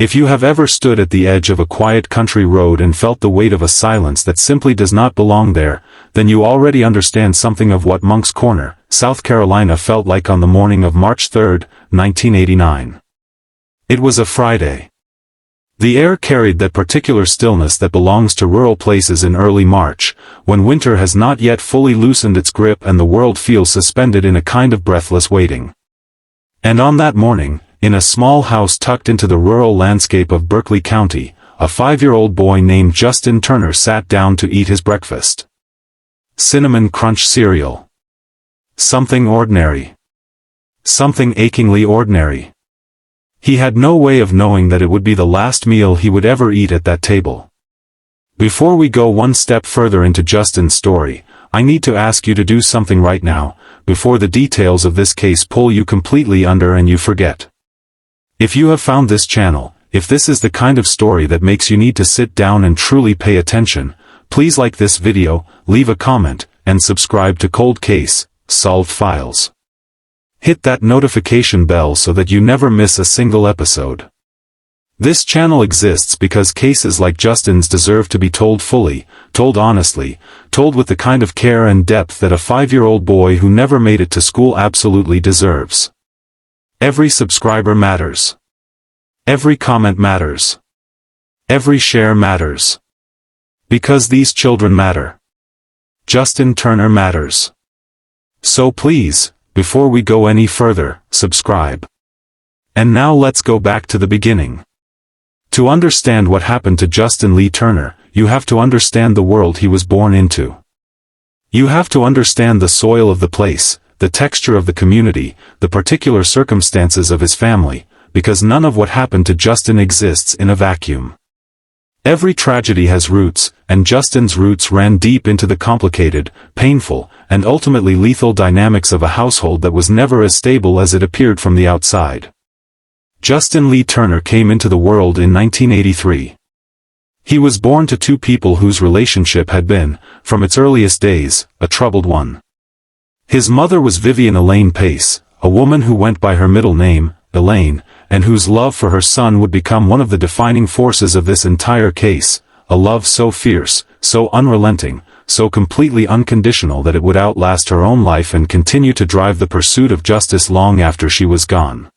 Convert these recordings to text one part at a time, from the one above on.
If you have ever stood at the edge of a quiet country road and felt the weight of a silence that simply does not belong there, then you already understand something of what Monk's Corner, South Carolina felt like on the morning of March 3, 1989. It was a Friday. The air carried that particular stillness that belongs to rural places in early March, when winter has not yet fully loosened its grip and the world feels suspended in a kind of breathless waiting. And on that morning, in a small house tucked into the rural landscape of Berkeley County, a 5-year-old boy named Justin Turner sat down to eat his breakfast. Cinnamon Crunch cereal. Something ordinary. Something achingly ordinary. He had no way of knowing that it would be the last meal he would ever eat at that table. Before we go one step further into Justin's story, I need to ask you to do something right now, before the details of this case pull you completely under and you forget. If you have found this channel, if this is the kind of story that makes you need to sit down and truly pay attention, please like this video, leave a comment, and subscribe to Cold Case, Solved Files. Hit that notification bell so that you never miss a single episode. This channel exists because cases like Justin's deserve to be told fully, told honestly, told with the kind of care and depth that a 5-year-old boy who never made it to school absolutely deserves. Every subscriber matters. Every comment matters. Every share matters. Because these children matter. Justin Turner matters. So please, before we go any further, subscribe. And now let's go back to the beginning. To understand what happened to Justin Lee Turner, you have to understand the world he was born into. You have to understand the soil of the place, the texture of the community, the particular circumstances of his family, because none of what happened to Justin exists in a vacuum. Every tragedy has roots, and Justin's roots ran deep into the complicated, painful, and ultimately lethal dynamics of a household that was never as stable as it appeared from the outside. Justin Lee Turner came into the world in 1983. He was born to two people whose relationship had been, from its earliest days, a troubled one. His mother was Vivian Elaine Pace, a woman who went by her middle name, Elaine, and whose love for her son would become one of the defining forces of this entire case, a love so fierce, so unrelenting, so completely unconditional that it would outlast her own life and continue to drive the pursuit of justice long after she was gone.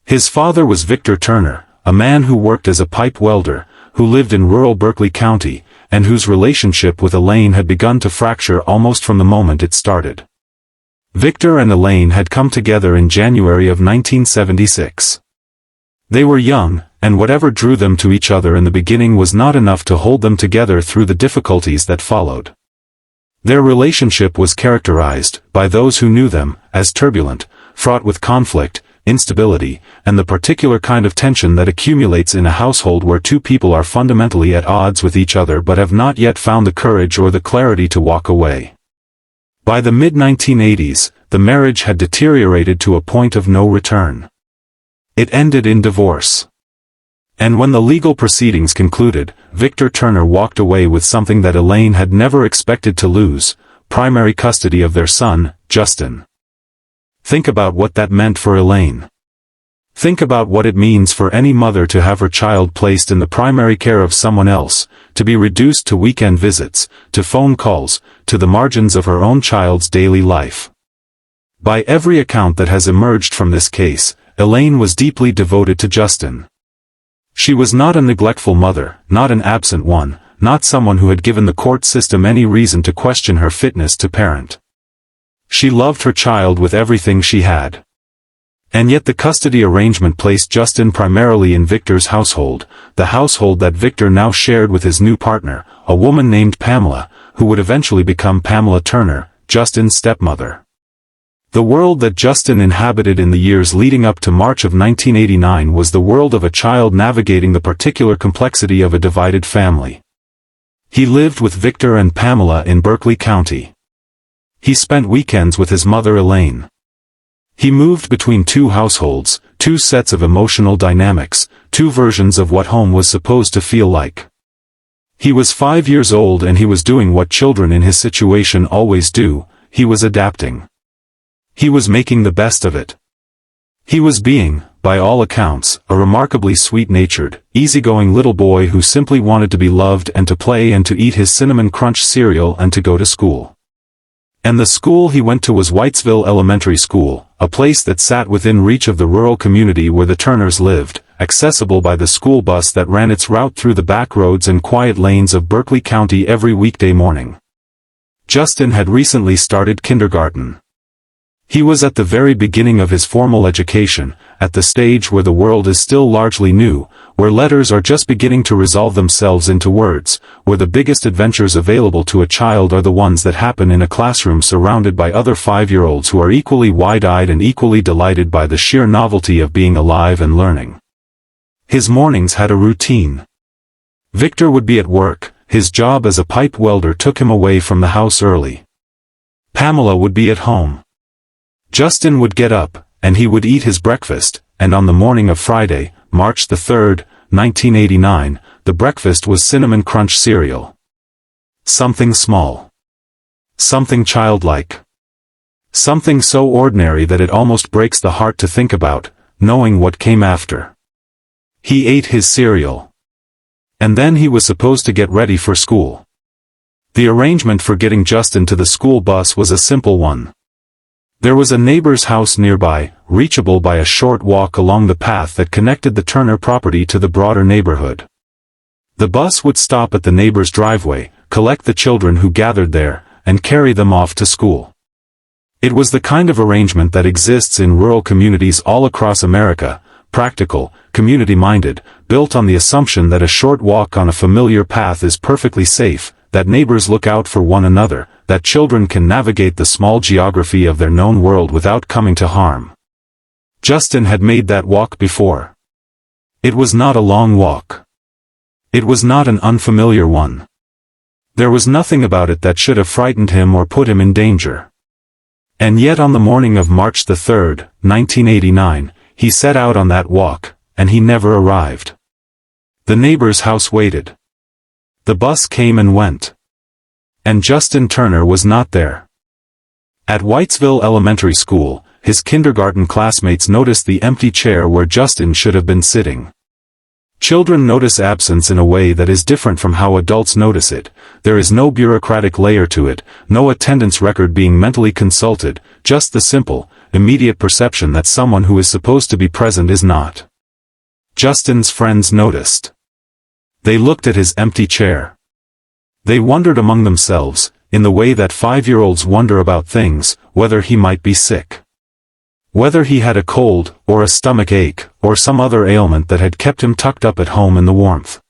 His father was Victor Turner, a man who worked as a pipe welder, who lived in rural Berkeley County, and whose relationship with Elaine had begun to fracture almost from the moment it started. Victor and Elaine had come together in January of 1976. They were young, and whatever drew them to each other in the beginning was not enough to hold them together through the difficulties that followed. Their relationship was characterized, by those who knew them, as turbulent, fraught with conflict, instability, and the particular kind of tension that accumulates in a household where two people are fundamentally at odds with each other but have not yet found the courage or the clarity to walk away. By the mid-1980s, the marriage had deteriorated to a point of no return. It ended in divorce. And when the legal proceedings concluded, Victor Turner walked away with something that Elaine had never expected to lose, primary custody of their son, Justin. Think about what that meant for Elaine. Think about what it means for any mother to have her child placed in the primary care of someone else, to be reduced to weekend visits, to phone calls, to the margins of her own child's daily life. By every account that has emerged from this case, Elaine was deeply devoted to Justin. She was not a neglectful mother, not an absent one, not someone who had given the court system any reason to question her fitness to parent. She loved her child with everything she had. And yet the custody arrangement placed Justin primarily in Victor's household, the household that Victor now shared with his new partner, a woman named Pamela, who would eventually become Pamela Turner, Justin's stepmother. The world that Justin inhabited in the years leading up to March of 1989 was the world of a child navigating the particular complexity of a divided family. He lived with Victor and Pamela in Berkeley County. He spent weekends with his mother Elaine. He moved between two households, two sets of emotional dynamics, two versions of what home was supposed to feel like. He was 5 years old and he was doing what children in his situation always do, he was adapting. He was making the best of it. He was being, by all accounts, a remarkably sweet-natured, easygoing little boy who simply wanted to be loved and to play and to eat his Cinnamon Crunch cereal and to go to school. And the school he went to was Whitesville Elementary School, a place that sat within reach of the rural community where the Turners lived, accessible by the school bus that ran its route through the back roads and quiet lanes of Berkeley County every weekday morning. Justin had recently started kindergarten. He was at the very beginning of his formal education, at the stage where the world is still largely new, where letters are just beginning to resolve themselves into words, where the biggest adventures available to a child are the ones that happen in a classroom surrounded by other 5-year-olds who are equally wide-eyed and equally delighted by the sheer novelty of being alive and learning. His mornings had a routine. Victor would be at work, his job as a pipe welder took him away from the house early. Pamela would be at home. Justin would get up, and he would eat his breakfast, and on the morning of Friday, March the 3rd, 1989, the breakfast was Cinnamon Crunch cereal. Something small. Something childlike. Something so ordinary that it almost breaks the heart to think about, knowing what came after. He ate his cereal. And then he was supposed to get ready for school. The arrangement for getting Justin to the school bus was a simple one. There was a neighbor's house nearby, reachable by a short walk along the path that connected the Turner property to the broader neighborhood. The bus would stop at the neighbor's driveway, collect the children who gathered there, and carry them off to school. It was the kind of arrangement that exists in rural communities all across America, practical, community-minded, built on the assumption that a short walk on a familiar path is perfectly safe, that neighbors look out for one another, that children can navigate the small geography of their known world without coming to harm. Justin had made that walk before. It was not a long walk. It was not an unfamiliar one. There was nothing about it that should have frightened him or put him in danger. And yet on the morning of March the 3rd, 1989, he set out on that walk, and he never arrived. The neighbor's house waited. The bus came and went. And Justin Turner was not there. At Whitesville Elementary School, his kindergarten classmates noticed the empty chair where Justin should have been sitting. Children notice absence in a way that is different from how adults notice it. There is no bureaucratic layer to it, no attendance record being mentally consulted, just the simple, immediate perception that someone who is supposed to be present is not. Justin's friends noticed. They looked at his empty chair. They wondered among themselves, in the way that 5-year-olds wonder about things, whether he might be sick. Whether he had a cold, or a stomach ache, or some other ailment that had kept him tucked up at home in the warmth.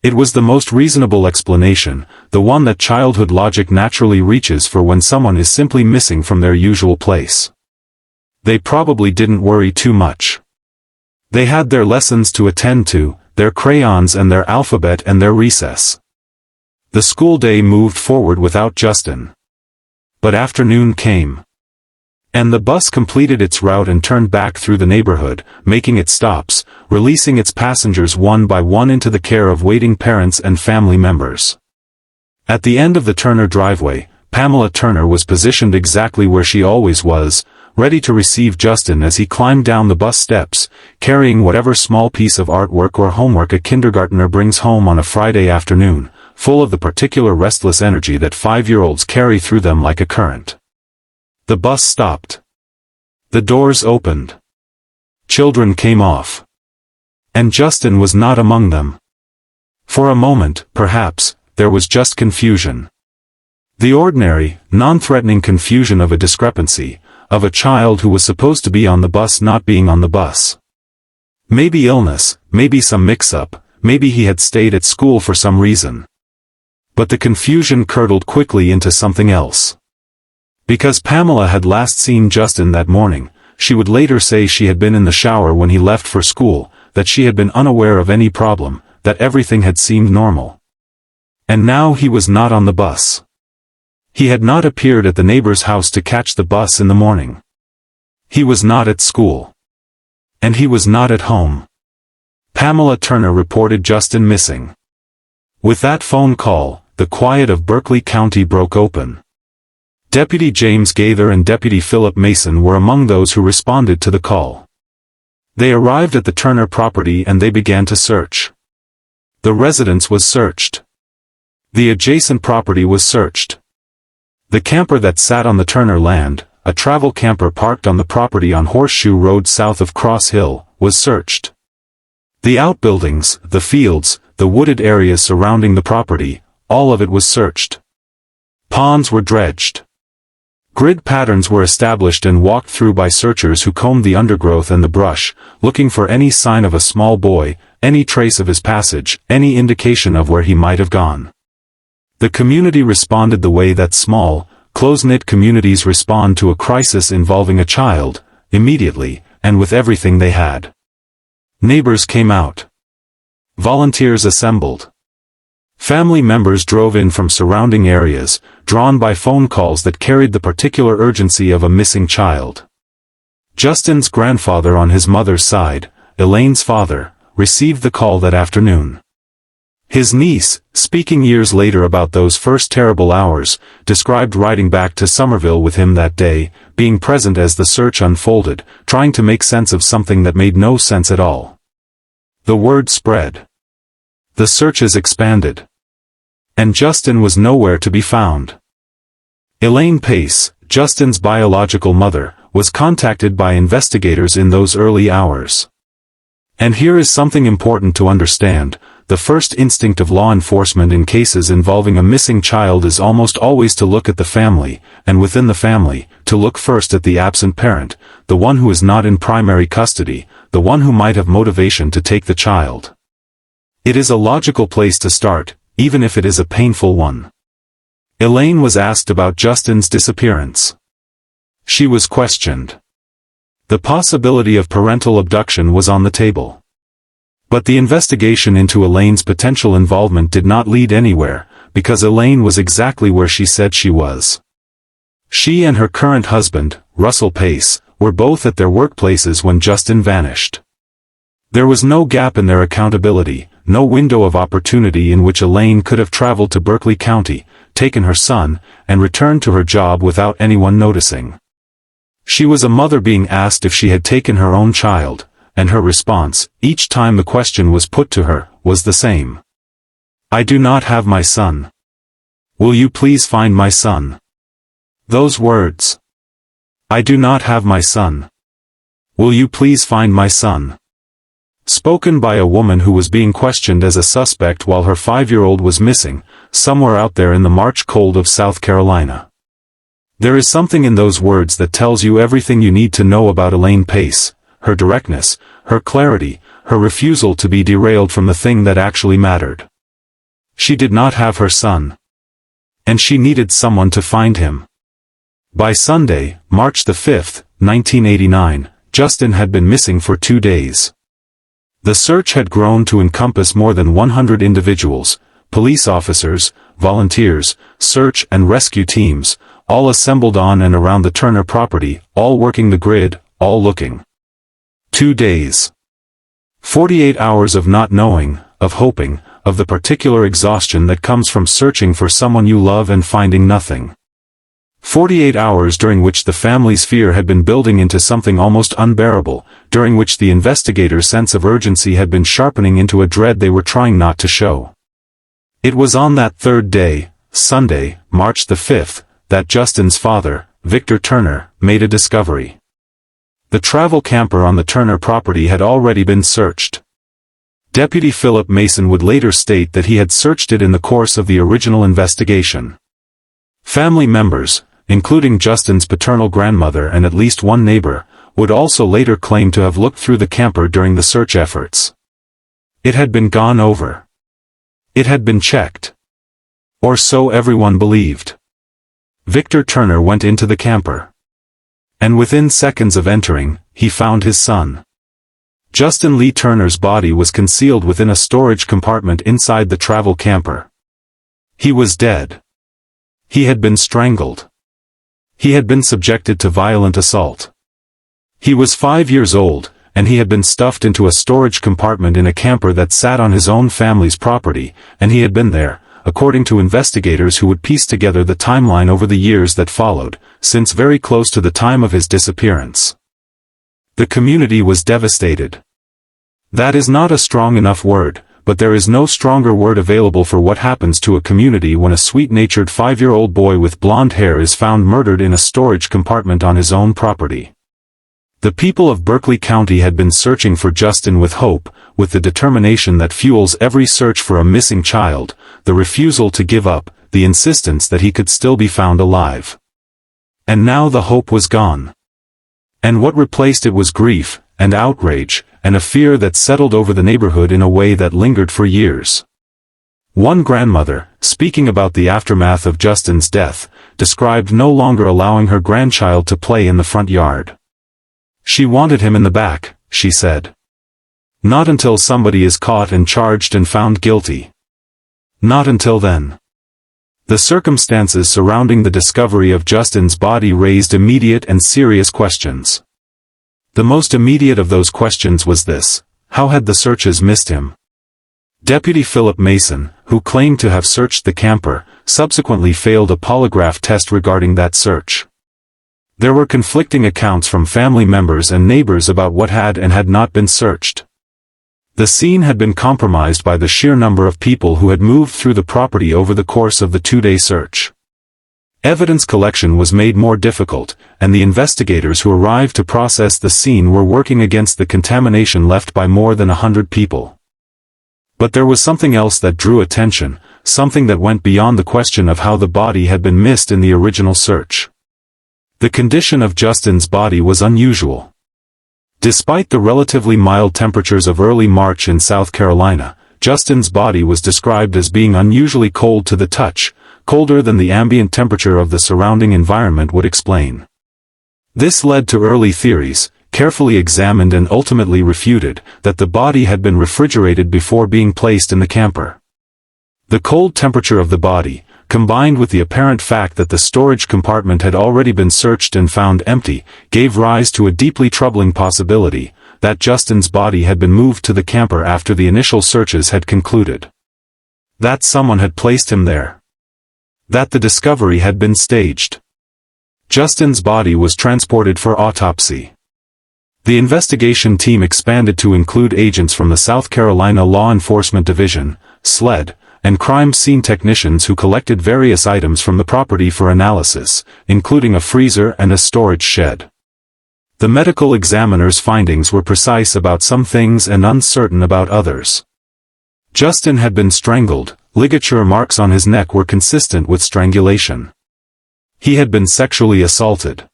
It was the most reasonable explanation, the one that childhood logic naturally reaches for when someone is simply missing from their usual place. They probably didn't worry too much. They had their lessons to attend to, their crayons and their alphabet and their recess. The school day moved forward without Justin. But afternoon came. And the bus completed its route and turned back through the neighborhood, making its stops, releasing its passengers one by one into the care of waiting parents and family members. At the end of the Turner driveway, Pamela Turner was positioned exactly where she always was, ready to receive Justin as he climbed down the bus steps, carrying whatever small piece of artwork or homework a kindergartner brings home on a Friday afternoon, full of the particular restless energy that 5-year-olds carry through them like a current. The bus stopped. The doors opened. Children came off. And Justin was not among them. For a moment, perhaps, there was just confusion. The ordinary, non-threatening confusion of a discrepancy, of a child who was supposed to be on the bus not being on the bus. Maybe illness, maybe some mix-up, maybe he had stayed at school for some reason. But the confusion curdled quickly into something else. Because Pamela had last seen Justin that morning, she would later say she had been in the shower when he left for school, that she had been unaware of any problem, that everything had seemed normal. And now he was not on the bus. He had not appeared at the neighbor's house to catch the bus in the morning. He was not at school. And he was not at home. Pamela Turner reported Justin missing. With that phone call, the quiet of Berkeley County broke open. Deputy James Gaither and Deputy Philip Mason were among those who responded to the call. They arrived at the Turner property and they began to search. The residence was searched. The adjacent property was searched. The camper that sat on the Turner land, a travel camper parked on the property on Horseshoe Road south of Cross Hill, was searched. The outbuildings, the fields, the wooded areas surrounding the property, all of it was searched. Ponds were dredged. Grid patterns were established and walked through by searchers who combed the undergrowth and the brush, looking for any sign of a small boy, any trace of his passage, any indication of where he might have gone. The community responded the way that small, close-knit communities respond to a crisis involving a child, immediately, and with everything they had. Neighbors came out. Volunteers assembled. Family members drove in from surrounding areas, drawn by phone calls that carried the particular urgency of a missing child. Justin's grandfather on his mother's side, Elaine's father, received the call that afternoon. His niece, speaking years later about those first terrible hours, described riding back to Somerville with him that day, being present as the search unfolded, trying to make sense of something that made no sense at all. The word spread. The searches expanded. And Justin was nowhere to be found. Elaine Pace, Justin's biological mother, was contacted by investigators in those early hours. And here is something important to understand: the first instinct of law enforcement in cases involving a missing child is almost always to look at the family, and within the family, to look first at the absent parent, the one who is not in primary custody, the one who might have motivation to take the child. It is a logical place to start, even if it is a painful one. Elaine was asked about Justin's disappearance. She was questioned. The possibility of parental abduction was on the table. But the investigation into Elaine's potential involvement did not lead anywhere, because Elaine was exactly where she said she was. She and her current husband, Russell Pace, were both at their workplaces when Justin vanished. There was no gap in their accountability, no window of opportunity in which Elaine could have traveled to Berkeley County, taken her son, and returned to her job without anyone noticing. She was a mother being asked if she had taken her own child, and her response, each time the question was put to her, was the same. "I do not have my son. Will you please find my son?" Those words. "I do not have my son. Will you please find my son?" Spoken by a woman who was being questioned as a suspect while her 5-year-old was missing, somewhere out there in the March cold of South Carolina. There is something in those words that tells you everything you need to know about Elaine Pace, her directness, her clarity, her refusal to be derailed from the thing that actually mattered. She did not have her son. And she needed someone to find him. By Sunday, March the 5th, 1989, Justin had been missing for 2 days. The search had grown to encompass more than 100 individuals, police officers, volunteers, search and rescue teams, all assembled on and around the Turner property, all working the grid, all looking. 2 days. 48 hours of not knowing, of hoping, of the particular exhaustion that comes from searching for someone you love and finding nothing. 48 hours during which the family's fear had been building into something almost unbearable, during which the investigators' sense of urgency had been sharpening into a dread they were trying not to show. It was on that third day, Sunday, March the 5th, that Justin's father, Victor Turner, made a discovery. The travel camper on the Turner property had already been searched. Deputy Philip Mason would later state that he had searched it in the course of the original investigation. Family members, including Justin's paternal grandmother and at least one neighbor, would also later claim to have looked through the camper during the search efforts. It had been gone over. It had been checked. Or so everyone believed. Victor Turner went into the camper. And within seconds of entering, he found his son. Justin Lee Turner's body was concealed within a storage compartment inside the travel camper. He was dead. He had been strangled. He had been subjected to violent assault. He was 5 years old, and he had been stuffed into a storage compartment in a camper that sat on his own family's property, and he had been there, according to investigators who would piece together the timeline over the years that followed, since very close to the time of his disappearance. The community was devastated. That is not a strong enough word, but there is no stronger word available for what happens to a community when a sweet-natured 5-year-old boy with blonde hair is found murdered in a storage compartment on his own property. The people of Berkeley County had been searching for Justin with hope, with the determination that fuels every search for a missing child, the refusal to give up, the insistence that he could still be found alive. And now the hope was gone. And what replaced it was grief, and outrage, and a fear that settled over the neighborhood in a way that lingered for years. One grandmother, speaking about the aftermath of Justin's death, described no longer allowing her grandchild to play in the front yard. She wanted him in the back, she said. Not until somebody is caught and charged and found guilty. Not until then. The circumstances surrounding the discovery of Justin's body raised immediate and serious questions. The most immediate of those questions was this: how had the searches missed him? Deputy Philip Mason, who claimed to have searched the camper, subsequently failed a polygraph test regarding that search. There were conflicting accounts from family members and neighbors about what had and had not been searched. The scene had been compromised by the sheer number of people who had moved through the property over the course of the 2-day search. Evidence collection was made more difficult, and the investigators who arrived to process the scene were working against the contamination left by more than 100 people. But there was something else that drew attention, something that went beyond the question of how the body had been missed in the original search. The condition of Justin's body was unusual. Despite the relatively mild temperatures of early March in South Carolina, Justin's body was described as being unusually cold to the touch, colder than the ambient temperature of the surrounding environment would explain. This led to early theories, carefully examined and ultimately refuted, that the body had been refrigerated before being placed in the camper. The cold temperature of the body, combined with the apparent fact that the storage compartment had already been searched and found empty, gave rise to a deeply troubling possibility, that Justin's body had been moved to the camper after the initial searches had concluded. That someone had placed him there. That the discovery had been staged. Justin's body was transported for autopsy. The investigation team expanded to include agents from the South Carolina Law Enforcement Division, SLED, and crime scene technicians who collected various items from the property for analysis, including a freezer and a storage shed. The medical examiner's findings were precise about some things and uncertain about others. Justin had been strangled, ligature marks on his neck were consistent with strangulation. He had been sexually assaulted.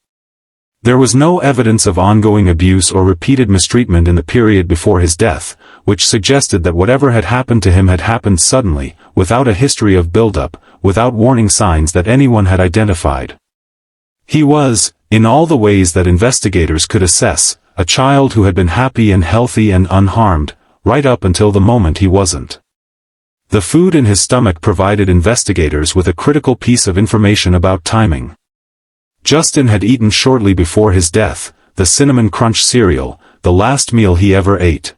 There was no evidence of ongoing abuse or repeated mistreatment in the period before his death, which suggested that whatever had happened to him had happened suddenly, without a history of buildup, without warning signs that anyone had identified. He was, in all the ways that investigators could assess, a child who had been happy and healthy and unharmed, right up until the moment he wasn't. The food in his stomach provided investigators with a critical piece of information about timing. Justin had eaten shortly before his death, the Cinnamon Crunch cereal, the last meal he ever ate.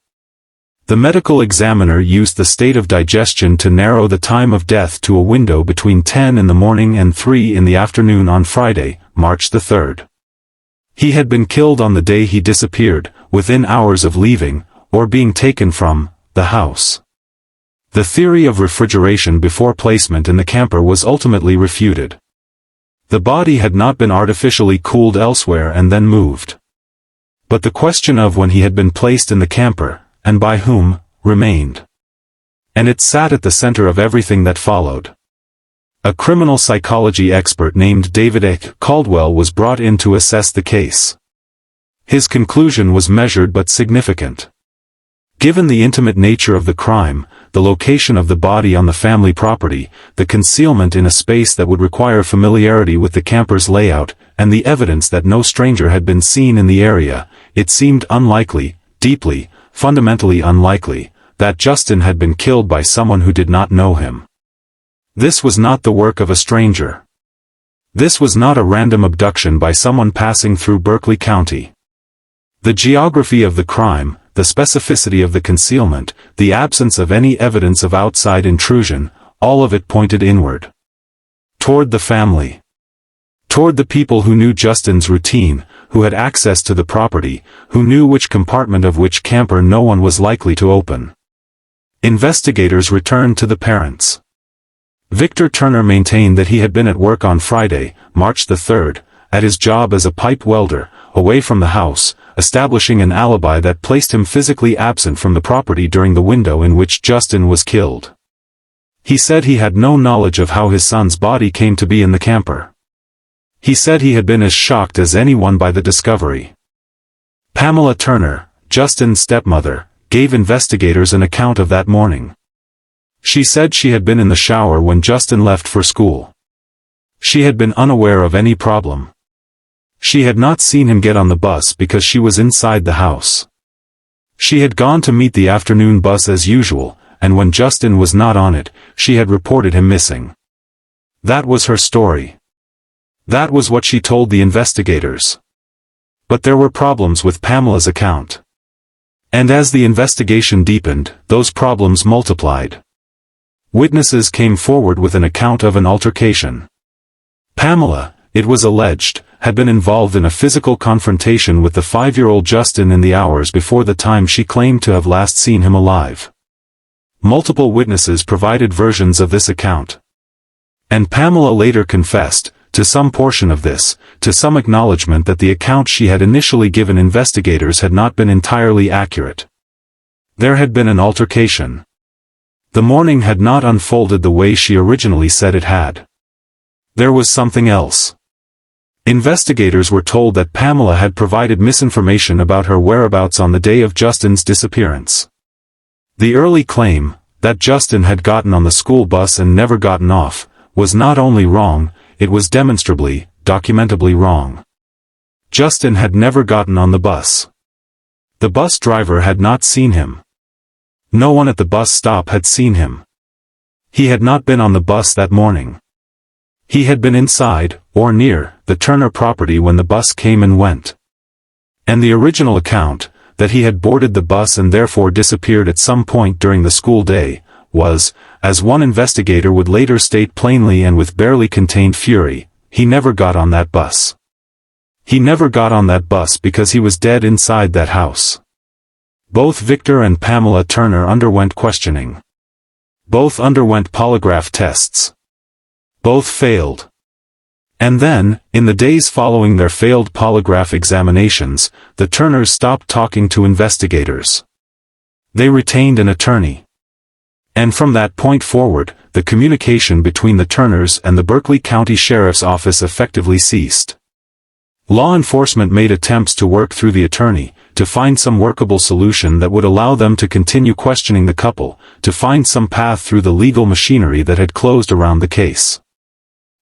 The medical examiner used the state of digestion to narrow the time of death to a window between 10 in the morning and 3 in the afternoon on Friday, March the 3rd. He had been killed on the day he disappeared, within hours of leaving, or being taken from, the house. The theory of refrigeration before placement in the camper was ultimately refuted. The body had not been artificially cooled elsewhere and then moved. But the question of when he had been placed in the camper, and by whom, remained. And it sat at the center of everything that followed. A criminal psychology expert named David A. Caldwell was brought in to assess the case. His conclusion was measured but significant. Given the intimate nature of the crime, the location of the body on the family property, the concealment in a space that would require familiarity with the camper's layout, and the evidence that no stranger had been seen in the area, it seemed unlikely, deeply, fundamentally unlikely, that Justin had been killed by someone who did not know him. This was not the work of a stranger. This was not a random abduction by someone passing through Berkeley County. The geography of the crime, the specificity of the concealment, the absence of any evidence of outside intrusion, all of it pointed inward. Toward the family. Toward the people who knew Justin's routine, who had access to the property, who knew which compartment of which camper no one was likely to open. Investigators returned to the parents. Victor Turner maintained that he had been at work on Friday, March the 3rd, at his job as a pipe welder, away from the house, establishing an alibi that placed him physically absent from the property during the window in which Justin was killed. He said he had no knowledge of how his son's body came to be in the camper. He said he had been as shocked as anyone by the discovery. Pamela Turner, Justin's stepmother, gave investigators an account of that morning. She said she had been in the shower when Justin left for school. She had been unaware of any problem. She had not seen him get on the bus because she was inside the house. She had gone to meet the afternoon bus as usual, and when Justin was not on it, she had reported him missing. That was her story. That was what she told the investigators. But there were problems with Pamela's account. And as the investigation deepened, those problems multiplied. Witnesses came forward with an account of an altercation. Pamela, it was alleged, had been involved in a physical confrontation with the 5-year-old Justin in the hours before the time she claimed to have last seen him alive. Multiple witnesses provided versions of this account. And Pamela later confessed, to some portion of this, to some acknowledgement that the account she had initially given investigators had not been entirely accurate. There had been an altercation. The morning had not unfolded the way she originally said it had. There was something else. Investigators were told that Pamela had provided misinformation about her whereabouts on the day of Justin's disappearance. The early claim, that Justin had gotten on the school bus and never gotten off, was not only wrong, it was demonstrably, documentably wrong. Justin had never gotten on the bus. The bus driver had not seen him. No one at the bus stop had seen him. He had not been on the bus that morning. He had been inside, or near, the Turner property when the bus came and went. And the original account, that he had boarded the bus and therefore disappeared at some point during the school day, was, as one investigator would later state plainly and with barely contained fury, he never got on that bus. He never got on that bus because he was dead inside that house. Both Victor and Pamela Turner underwent questioning. Both underwent polygraph tests. Both failed. And then, in the days following their failed polygraph examinations, the Turners stopped talking to investigators. They retained an attorney. And from that point forward, the communication between the Turners and the Berkeley County Sheriff's Office effectively ceased. Law enforcement made attempts to work through the attorney, to find some workable solution that would allow them to continue questioning the couple, to find some path through the legal machinery that had closed around the case.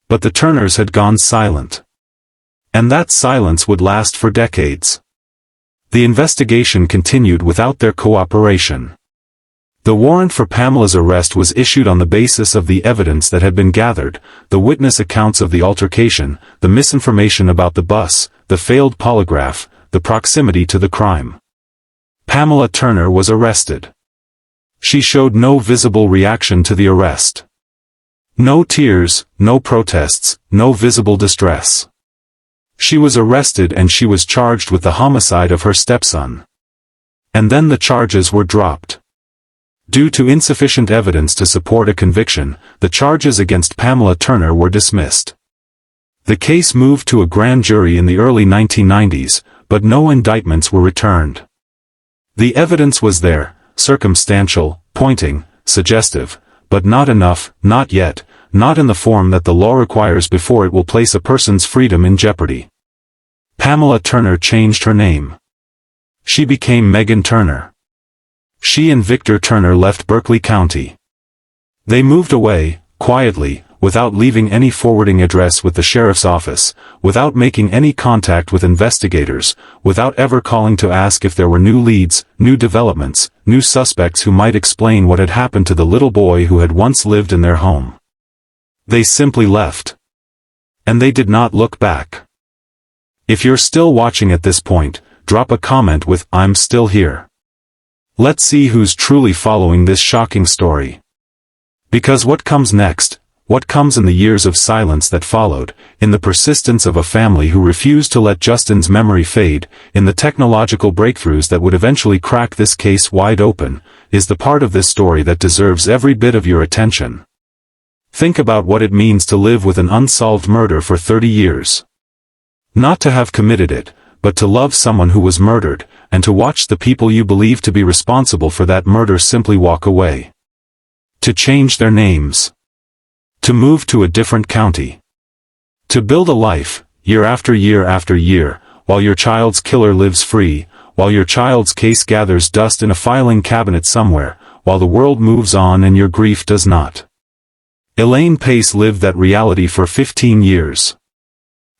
But the Turners had gone silent. And that silence would last for decades. The investigation continued without their cooperation. The warrant for Pamela's arrest was issued on the basis of the evidence that had been gathered, the witness accounts of the altercation, the misinformation about the bus, the failed polygraph, the proximity to the crime. Pamela Turner was arrested. She showed no visible reaction to the arrest. No tears, no protests, no visible distress. She was arrested and she was charged with the homicide of her stepson. And then the charges were dropped. Due to insufficient evidence to support a conviction, the charges against Pamela Turner were dismissed. The case moved to a grand jury in the early 1990s, but no indictments were returned. The evidence was there, circumstantial, pointing, suggestive, but not enough, not yet, not in the form that the law requires before it will place a person's freedom in jeopardy. Pamela Turner changed her name. She became Megan Turner. She and Victor Turner left Berkeley County. They moved away, quietly, without leaving any forwarding address with the sheriff's office, without making any contact with investigators, without ever calling to ask if there were new leads, new developments, new suspects who might explain what had happened to the little boy who had once lived in their home. They simply left. And they did not look back. If you're still watching at this point, drop a comment with "I'm still here." Let's see who's truly following this shocking story. Because what comes next, what comes in the years of silence that followed, in the persistence of a family who refused to let Justin's memory fade, in the technological breakthroughs that would eventually crack this case wide open, is the part of this story that deserves every bit of your attention. Think about what it means to live with an unsolved murder for 30 years. Not to have committed it, but to love someone who was murdered, and to watch the people you believe to be responsible for that murder simply walk away. To change their names. To move to a different county. To build a life, year after year after year, while your child's killer lives free, while your child's case gathers dust in a filing cabinet somewhere, while the world moves on and your grief does not. Elaine Pace lived that reality for 15 years.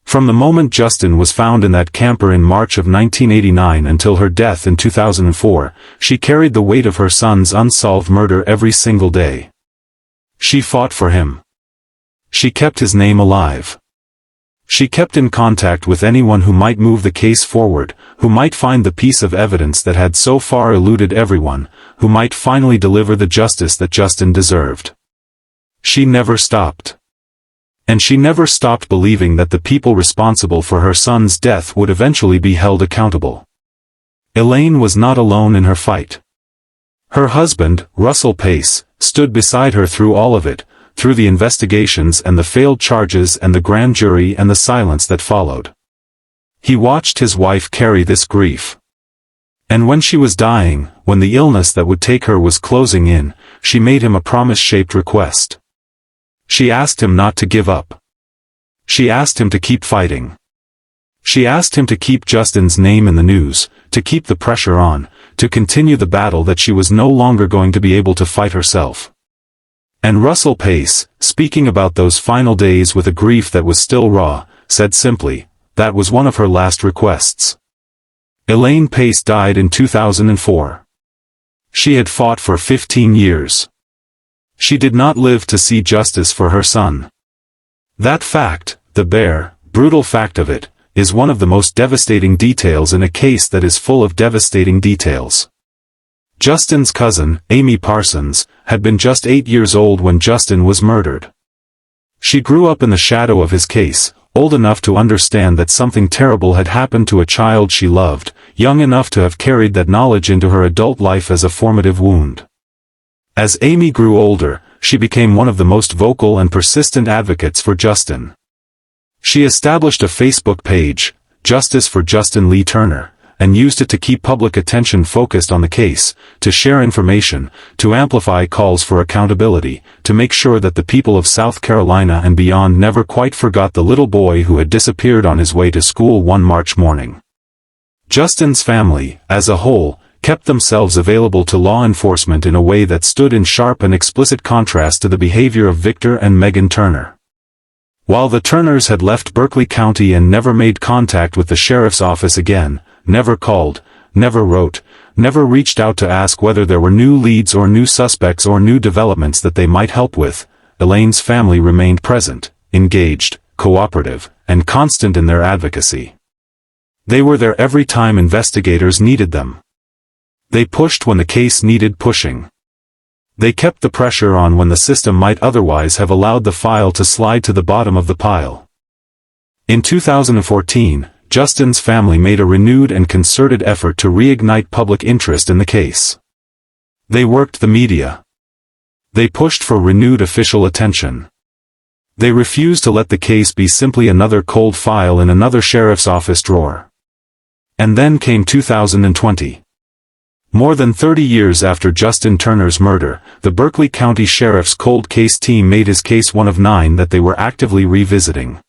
From the moment Justin was found in that camper in March of 1989 until her death in 2004, she carried the weight of her son's unsolved murder every single day. She fought for him. She kept his name alive. She kept in contact with anyone who might move the case forward, who might find the piece of evidence that had so far eluded everyone, who might finally deliver the justice that Justin deserved. She never stopped. And she never stopped believing that the people responsible for her son's death would eventually be held accountable. Elaine was not alone in her fight. Her husband, Russell Pace, stood beside her through all of it, through the investigations and the failed charges and the grand jury and the silence that followed. He watched his wife carry this grief. And when she was dying, when the illness that would take her was closing in, she made him a promise-shaped request. She asked him not to give up. She asked him to keep fighting. She asked him to keep Justin's name in the news, to keep the pressure on, to continue the battle that she was no longer going to be able to fight herself. And Russell Pace, speaking about those final days with a grief that was still raw, said simply, that was one of her last requests. Elaine Pace died in 2004. She had fought for 15 years. She did not live to see justice for her son. That fact, the bare, brutal fact of it, is one of the most devastating details in a case that is full of devastating details. Justin's cousin, Amy Parsons, had been just 8 years old when Justin was murdered. She grew up in the shadow of his case, old enough to understand that something terrible had happened to a child she loved, young enough to have carried that knowledge into her adult life as a formative wound. As Amy grew older, she became one of the most vocal and persistent advocates for Justin. She established a Facebook page, Justice for Justin Lee Turner, and used it to keep public attention focused on the case, to share information, to amplify calls for accountability, to make sure that the people of South Carolina and beyond never quite forgot the little boy who had disappeared on his way to school one March morning. Justin's family, as a whole, kept themselves available to law enforcement in a way that stood in sharp and explicit contrast to the behavior of Victor and Megan Turner. While the Turners had left Berkeley County and never made contact with the sheriff's office again, never called, never wrote, never reached out to ask whether there were new leads or new suspects or new developments that they might help with, Elaine's family remained present, engaged, cooperative, and constant in their advocacy. They were there every time investigators needed them. They pushed when the case needed pushing. They kept the pressure on when the system might otherwise have allowed the file to slide to the bottom of the pile. In 2014, Justin's family made a renewed and concerted effort to reignite public interest in the case. They worked the media. They pushed for renewed official attention. They refused to let the case be simply another cold file in another sheriff's office drawer. And then came 2020. More than 30 years after Justin Turner's murder, the Berkeley County Sheriff's cold case team made his case one of 9 that they were actively revisiting.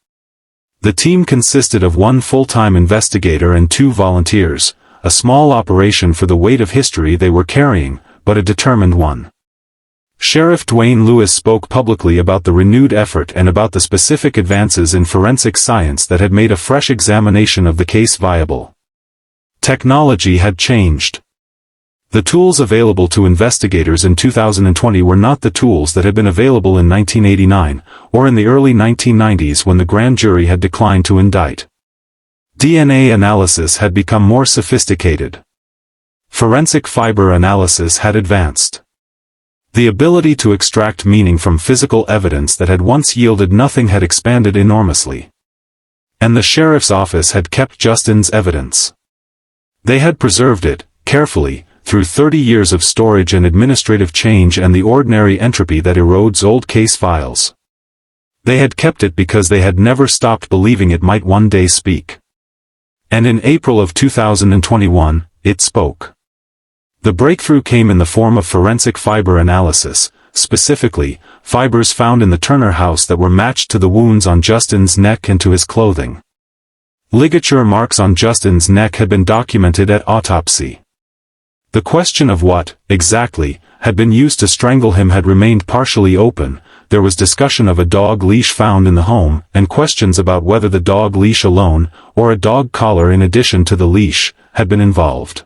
The team consisted of 1 full-time investigator and 2 volunteers, a small operation for the weight of history they were carrying, but a determined one. Sheriff Dwayne Lewis spoke publicly about the renewed effort and about the specific advances in forensic science that had made a fresh examination of the case viable. Technology had changed. The tools available to investigators in 2020 were not the tools that had been available in 1989, or in the early 1990s when the grand jury had declined to indict. DNA analysis had become more sophisticated. Forensic fiber analysis had advanced. The ability to extract meaning from physical evidence that had once yielded nothing had expanded enormously. And the sheriff's office had kept Justin's evidence. They had preserved it, carefully, through 30 years of storage and administrative change and the ordinary entropy that erodes old case files. They had kept it because they had never stopped believing it might one day speak. And in April of 2021, it spoke. The breakthrough came in the form of forensic fiber analysis, specifically, fibers found in the Turner house that were matched to the wounds on Justin's neck and to his clothing. Ligature marks on Justin's neck had been documented at autopsy. The question of what, exactly, had been used to strangle him had remained partially open. There was discussion of a dog leash found in the home, and questions about whether the dog leash alone, or a dog collar in addition to the leash, had been involved.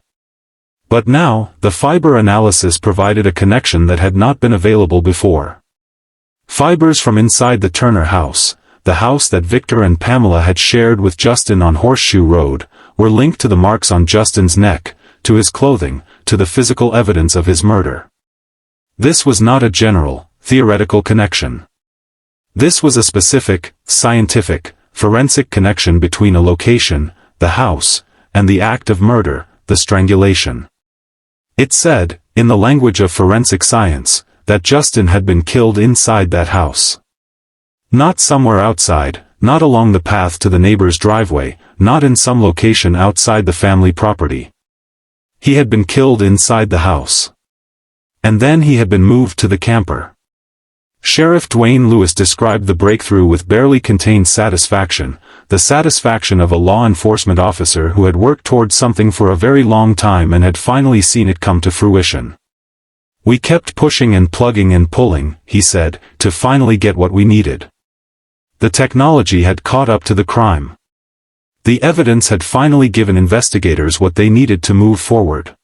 But now, the fiber analysis provided a connection that had not been available before. Fibers from inside the Turner house, the house that Victor and Pamela had shared with Justin on Horseshoe Road, were linked to the marks on Justin's neck, to his clothing, to the physical evidence of his murder. This was not a general, theoretical connection. This was a specific, scientific, forensic connection between a location, the house, and the act of murder, the strangulation. It said, in the language of forensic science, that Justin had been killed inside that house. Not somewhere outside, not along the path to the neighbor's driveway, not in some location outside the family property. He had been killed inside the house. And then he had been moved to the camper. Sheriff Dwayne Lewis described the breakthrough with barely contained satisfaction, the satisfaction of a law enforcement officer who had worked towards something for a very long time and had finally seen it come to fruition. We kept pushing and plugging and pulling, he said, to finally get what we needed. The technology had caught up to the crime. The evidence had finally given investigators what they needed to move forward.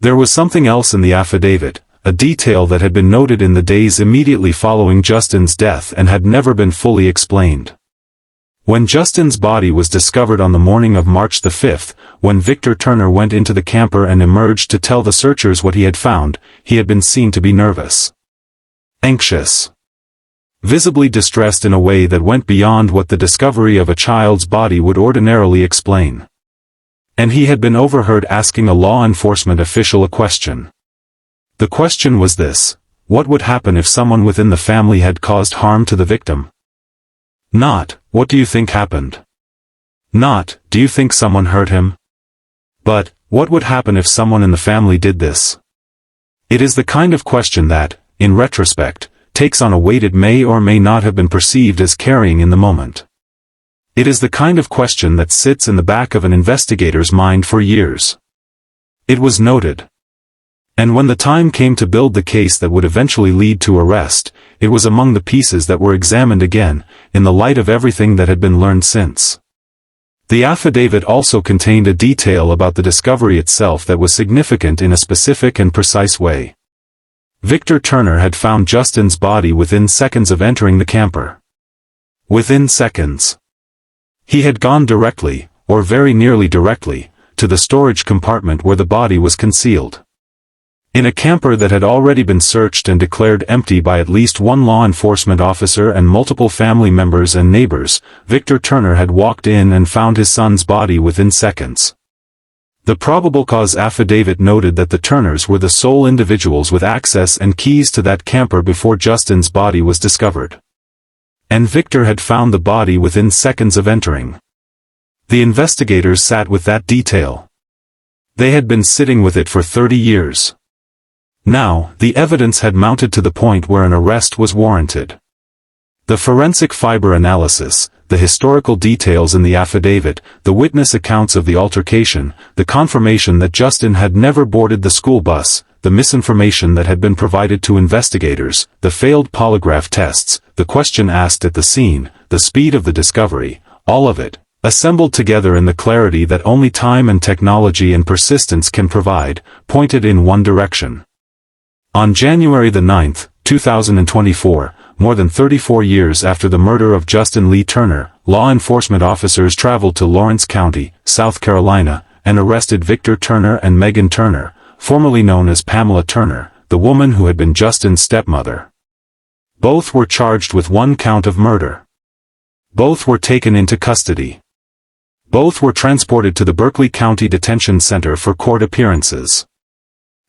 There was something else in the affidavit, a detail that had been noted in the days immediately following Justin's death and had never been fully explained. When Justin's body was discovered on the morning of March the 5th, when Victor Turner went into the camper and emerged to tell the searchers what he had found, he had been seen to be nervous. Anxious. Visibly distressed in a way that went beyond what the discovery of a child's body would ordinarily explain. And he had been overheard asking a law enforcement official a question. The question was this: what would happen if someone within the family had caused harm to the victim? Not, what do you think happened? Not, do you think someone hurt him? But, what would happen if someone in the family did this? It is the kind of question that, in retrospect, takes on a weight it may or may not have been perceived as carrying in the moment. It is the kind of question that sits in the back of an investigator's mind for years. It was noted. And when the time came to build the case that would eventually lead to arrest, it was among the pieces that were examined again, in the light of everything that had been learned since. The affidavit also contained a detail about the discovery itself that was significant in a specific and precise way. Victor Turner had found Justin's body within seconds of entering the camper. Within seconds. He had gone directly, or very nearly directly, to the storage compartment where the body was concealed. In a camper that had already been searched and declared empty by at least one law enforcement officer and multiple family members and neighbors, Victor Turner had walked in and found his son's body within seconds. The probable cause affidavit noted that the Turners were the sole individuals with access and keys to that camper before Justin's body was discovered. And Victor had found the body within seconds of entering. The investigators sat with that detail. They had been sitting with it for 30 years. Now, the evidence had mounted to the point where an arrest was warranted. The forensic fiber analysis, the historical details in the affidavit, the witness accounts of the altercation, the confirmation that Justin had never boarded the school bus, the misinformation that had been provided to investigators, the failed polygraph tests, the question asked at the scene, the speed of the discovery, all of it, assembled together in the clarity that only time and technology and persistence can provide, pointed in one direction. On January the 9th, 2024, more than 34 years after the murder of Justin Lee Turner, law enforcement officers traveled to Lawrence County, South Carolina, and arrested Victor Turner and Megan Turner, formerly known as Pamela Turner, the woman who had been Justin's stepmother. Both were charged with one count of murder. Both were taken into custody. Both were transported to the Berkeley County Detention Center for court appearances.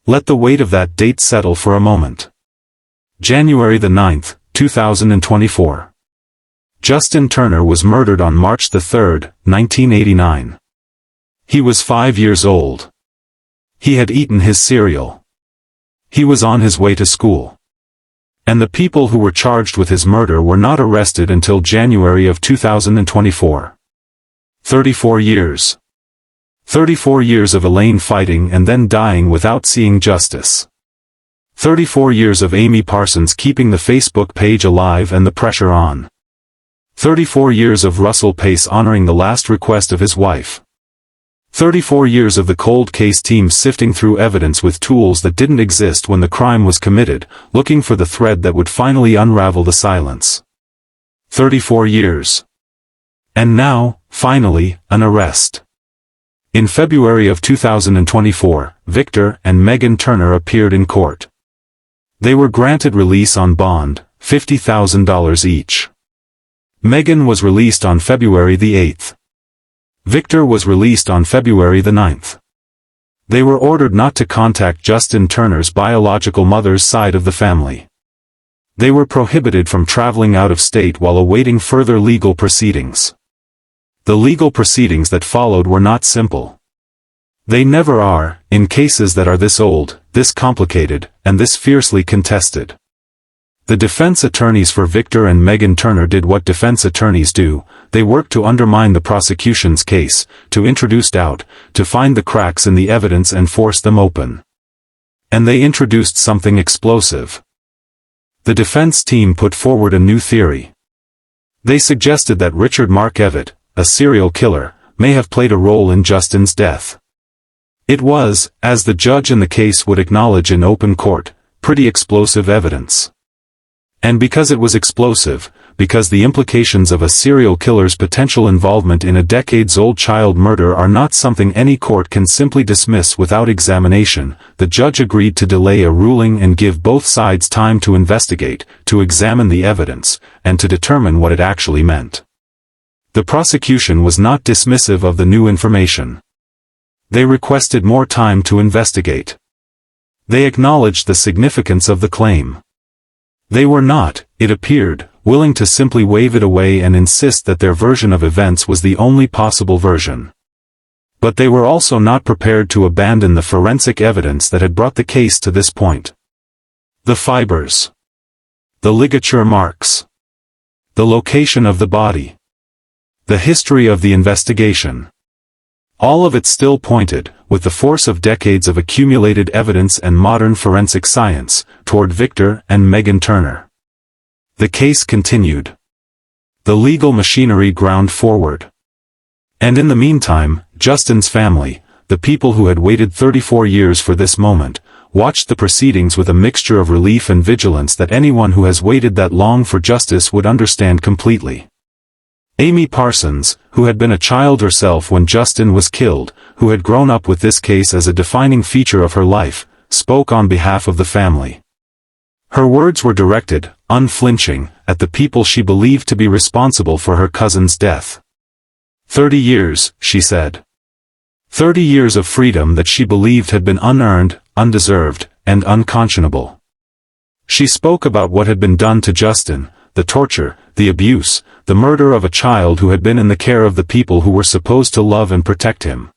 Let the weight of that date settle for a moment. January the 9th, 2024. Justin Turner was murdered on March the 3rd, 1989. He was 5 years old. He had eaten his cereal. He was on his way to school. And the people who were charged with his murder were not arrested until January of 2024. 34 years. 34 years of Elaine fighting and then dying without seeing justice. 34 years of Amy Parsons keeping the Facebook page alive and the pressure on. 34 years of Russell Pace honoring the last request of his wife. 34 years of the cold case team sifting through evidence with tools that didn't exist when the crime was committed, looking for the thread that would finally unravel the silence. 34 years. And now, finally, an arrest. In February of 2024, Victor and Megan Turner appeared in court. They were granted release on bond, $50,000 each. Megan was released on February the 8th. Victor was released on February the 9th. They were ordered not to contact Justin Turner's biological mother's side of the family. They were prohibited from traveling out of state while awaiting further legal proceedings. The legal proceedings that followed were not simple. They never are, in cases that are this old, this complicated, and this fiercely contested. The defense attorneys for Victor and Megan Turner did what defense attorneys do. They worked to undermine the prosecution's case, to introduce doubt, to find the cracks in the evidence and force them open. And they introduced something explosive. The defense team put forward a new theory. They suggested that Richard Mark Evatt, a serial killer, may have played a role in Justin's death. It was, as the judge in the case would acknowledge in open court, pretty explosive evidence. And because it was explosive, because the implications of a serial killer's potential involvement in a decades-old child murder are not something any court can simply dismiss without examination, the judge agreed to delay a ruling and give both sides time to investigate, to examine the evidence, and to determine what it actually meant. The prosecution was not dismissive of the new information. They requested more time to investigate. They acknowledged the significance of the claim. They were not, it appeared, willing to simply wave it away and insist that their version of events was the only possible version. But they were also not prepared to abandon the forensic evidence that had brought the case to this point. The fibers. The ligature marks. The location of the body. The history of the investigation. All of it still pointed, with the force of decades of accumulated evidence and modern forensic science, toward Victor and Megan Turner. The case continued. The legal machinery ground forward. And in the meantime, Justin's family, the people who had waited 34 years for this moment, watched the proceedings with a mixture of relief and vigilance that anyone who has waited that long for justice would understand completely. Amy Parsons, who had been a child herself when Justin was killed, who had grown up with this case as a defining feature of her life, spoke on behalf of the family. Her words were directed, unflinching, at the people she believed to be responsible for her cousin's death. 30 years, she said. 30 years of freedom that she believed had been unearned, undeserved, and unconscionable. She spoke about what had been done to Justin, the torture, the abuse, the murder of a child who had been in the care of the people who were supposed to love and protect him.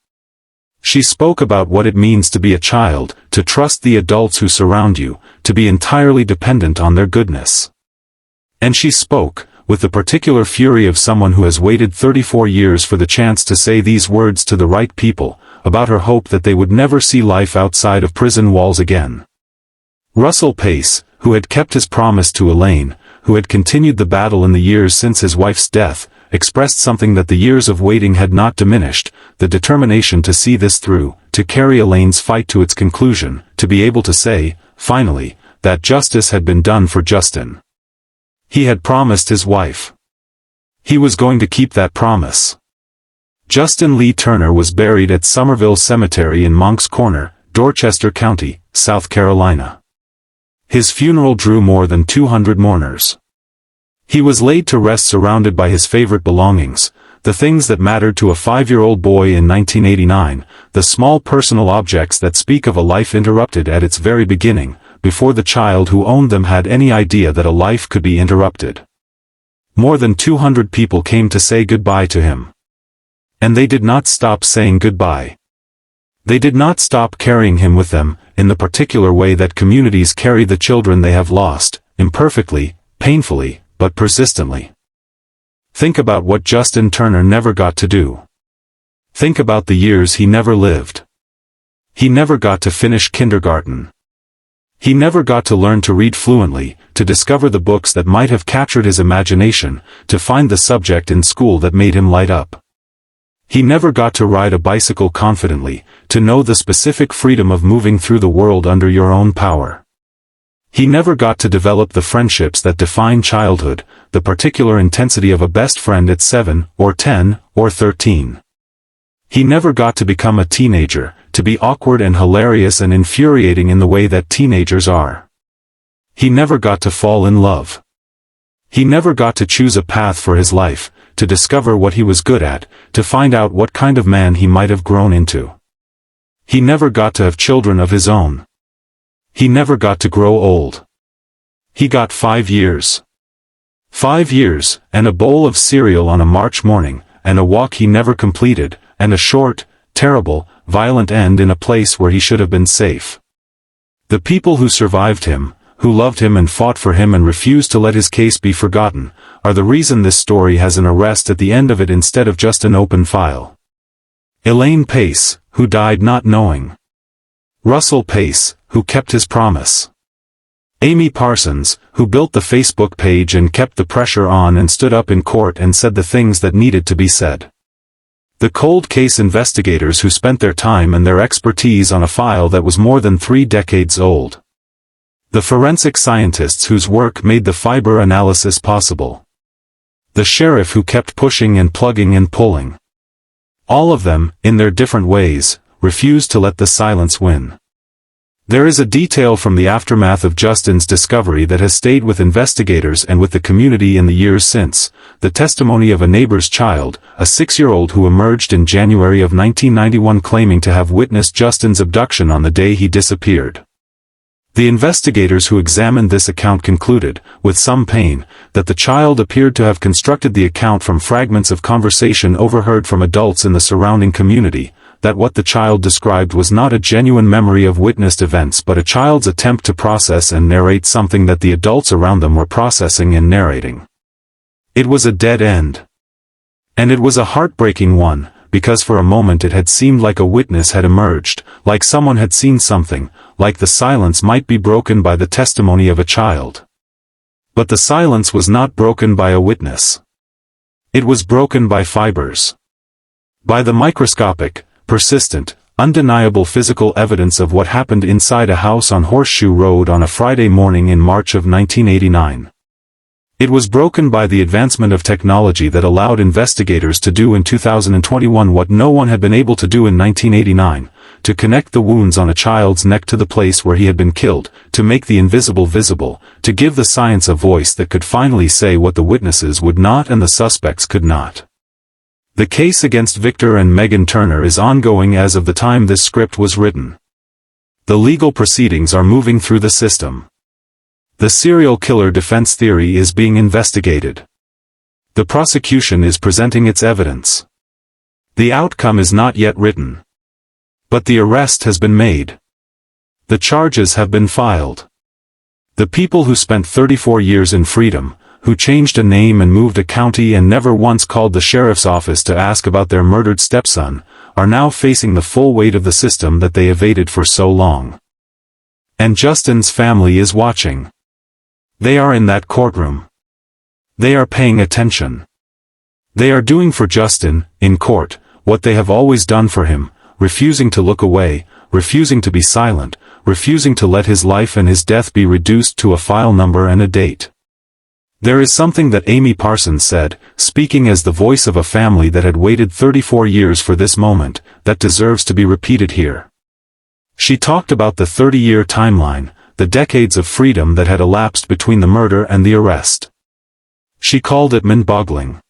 She spoke about what it means to be a child, to trust the adults who surround you, to be entirely dependent on their goodness. And she spoke, with the particular fury of someone who has waited 34 years for the chance to say these words to the right people, about her hope that they would never see life outside of prison walls again. Russell Pace, who had kept his promise to Elaine, who had continued the battle in the years since his wife's death, expressed something that the years of waiting had not diminished, the determination to see this through, to carry Elaine's fight to its conclusion, to be able to say, finally, that justice had been done for Justin. He had promised his wife. He was going to keep that promise. Justin Lee Turner was buried at Somerville Cemetery in Moncks Corner, Dorchester County, South Carolina. His funeral drew more than 200 mourners. He was laid to rest surrounded by his favorite belongings, the things that mattered to a 5-year-old boy in 1989, the small personal objects that speak of a life interrupted at its very beginning, before the child who owned them had any idea that a life could be interrupted. More than 200 people came to say goodbye to him. And they did not stop saying goodbye. They did not stop carrying him with them, in the particular way that communities carry the children they have lost, imperfectly, painfully, but persistently. Think about what Justin Turner never got to do. Think about the years he never lived. He never got to finish kindergarten. He never got to learn to read fluently, to discover the books that might have captured his imagination, to find the subject in school that made him light up. He never got to ride a bicycle confidently, to know the specific freedom of moving through the world under your own power. He never got to develop the friendships that define childhood, the particular intensity of a best friend at 7, or 10, or 13. He never got to become a teenager, to be awkward and hilarious and infuriating in the way that teenagers are. He never got to fall in love. He never got to choose a path for his life, to discover what he was good at, to find out what kind of man he might have grown into. He never got to have children of his own. He never got to grow old. He got 5 years. 5 years, and a bowl of cereal on a March morning, and a walk he never completed, and a short, terrible, violent end in a place where he should have been safe. The people who survived him, who loved him and fought for him and refused to let his case be forgotten, are the reason this story has an arrest at the end of it instead of just an open file. Elaine Pace, who died not knowing. Russell Pace, who kept his promise. Amy Parsons, who built the Facebook page and kept the pressure on and stood up in court and said the things that needed to be said. The cold case investigators who spent their time and their expertise on a file that was more than 3 decades old. The forensic scientists whose work made the fiber analysis possible. The sheriff who kept pushing and plugging and pulling. All of them, in their different ways, refused to let the silence win. There is a detail from the aftermath of Justin's discovery that has stayed with investigators and with the community in the years since, the testimony of a neighbor's child, a 6-year-old who emerged in January of 1991 claiming to have witnessed Justin's abduction on the day he disappeared. The investigators who examined this account concluded, with some pain, that the child appeared to have constructed the account from fragments of conversation overheard from adults in the surrounding community, that what the child described was not a genuine memory of witnessed events but a child's attempt to process and narrate something that the adults around them were processing and narrating. It was a dead end. And it was a heartbreaking one, because for a moment it had seemed like a witness had emerged, like someone had seen something, like the silence might be broken by the testimony of a child. But the silence was not broken by a witness. It was broken by fibers. By the microscopic, persistent, undeniable physical evidence of what happened inside a house on Horseshoe Road on a Friday morning in March of 1989. It was broken by the advancement of technology that allowed investigators to do in 2021 what no one had been able to do in 1989, to connect the wounds on a child's neck to the place where he had been killed, to make the invisible visible, to give the science a voice that could finally say what the witnesses would not and the suspects could not. The case against Victor and Megan Turner is ongoing as of the time this script was written. The legal proceedings are moving through the system. The serial killer defense theory is being investigated. The prosecution is presenting its evidence. The outcome is not yet written. But the arrest has been made. The charges have been filed. The people who spent 34 years in freedom, who changed a name and moved a county and never once called the sheriff's office to ask about their murdered stepson, are now facing the full weight of the system that they evaded for so long. And Justin's family is watching. They are in that courtroom. They are paying attention. They are doing for Justin, in court, what they have always done for him, refusing to look away, refusing to be silent, refusing to let his life and his death be reduced to a file number and a date. There is something that Amy Parsons said, speaking as the voice of a family that had waited 34 years for this moment, that deserves to be repeated here. She talked about the 30-year timeline, the decades of freedom that had elapsed between the murder and the arrest. She called it mind-boggling.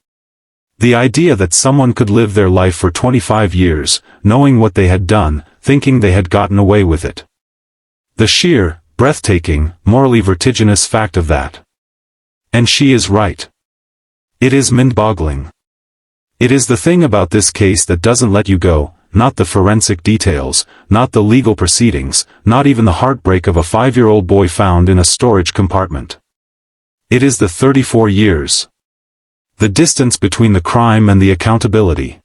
The idea that someone could live their life for 25 years, knowing what they had done, thinking they had gotten away with it. The sheer, breathtaking, morally vertiginous fact of that. And she is right. It is mind-boggling. It is the thing about this case that doesn't let you go, not the forensic details, not the legal proceedings, not even the heartbreak of a 5-year-old boy found in a storage compartment. It is the 34 years. The distance between the crime and the accountability.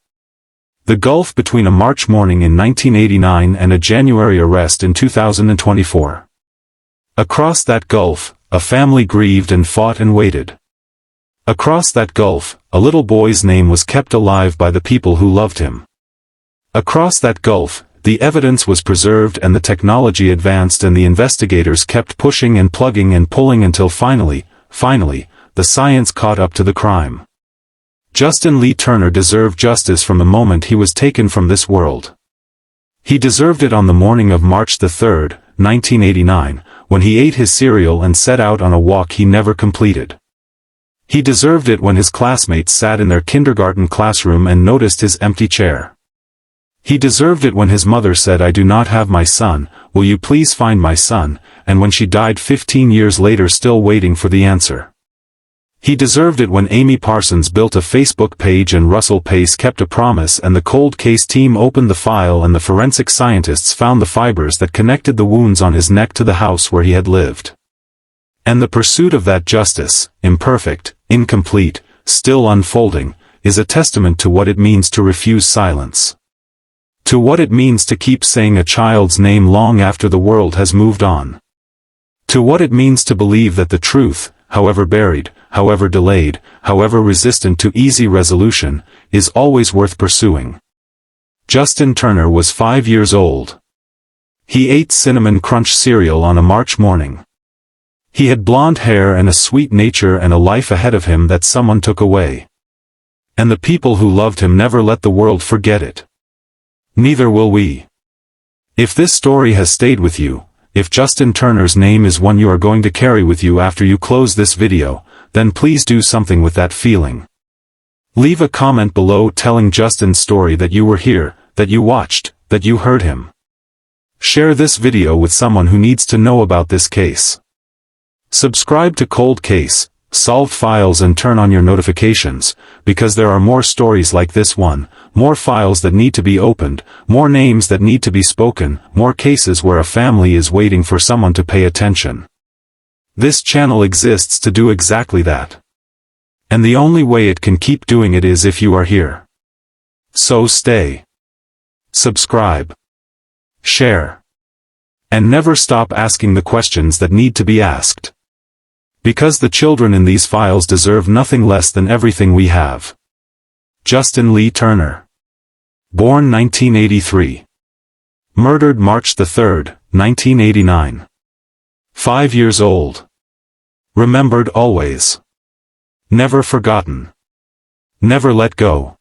The gulf between a March morning in 1989 and a January arrest in 2024. Across that gulf, a family grieved and fought and waited. Across that gulf, a little boy's name was kept alive by the people who loved him. Across that gulf, the evidence was preserved and the technology advanced and the investigators kept pushing and plugging and pulling until finally, the science caught up to the crime. Justin Lee Turner deserved justice from the moment he was taken from this world. He deserved it on the morning of March 3, 1989, when he ate his cereal and set out on a walk he never completed. He deserved it when his classmates sat in their kindergarten classroom and noticed his empty chair. He deserved it when his mother said, "I do not have my son, will you please find my son," and when she died 15 years later still waiting for the answer. He deserved it when Amy Parsons built a Facebook page and Russell Pace kept a promise and the cold case team opened the file and the forensic scientists found the fibers that connected the wounds on his neck to the house where he had lived. And the pursuit of that justice, imperfect, incomplete, still unfolding, is a testament to what it means to refuse silence. To what it means to keep saying a child's name long after the world has moved on. To what it means to believe that the truth, however buried, however delayed, however resistant to easy resolution, is always worth pursuing. Justin Turner was 5 years old. He ate Cinnamon Crunch cereal on a March morning. He had blonde hair and a sweet nature and a life ahead of him that someone took away. And the people who loved him never let the world forget it. Neither will we. If this story has stayed with you, if Justin Turner's name is one you are going to carry with you after you close this video, then please do something with that feeling. Leave a comment below telling Justin's story that you were here, that you watched, that you heard him. Share this video with someone who needs to know about this case. Subscribe to Cold Case, Solved Files and turn on your notifications, because there are more stories like this one, more files that need to be opened, more names that need to be spoken, more cases where a family is waiting for someone to pay attention. This channel exists to do exactly that. And the only way it can keep doing it is if you are here. So stay. Subscribe. Share. And never stop asking the questions that need to be asked. Because the children in these files deserve nothing less than everything we have. Justin Lee Turner. Born 1983. Murdered March 3, 1989. 5 years old. Remembered always. Never forgotten. Never let go.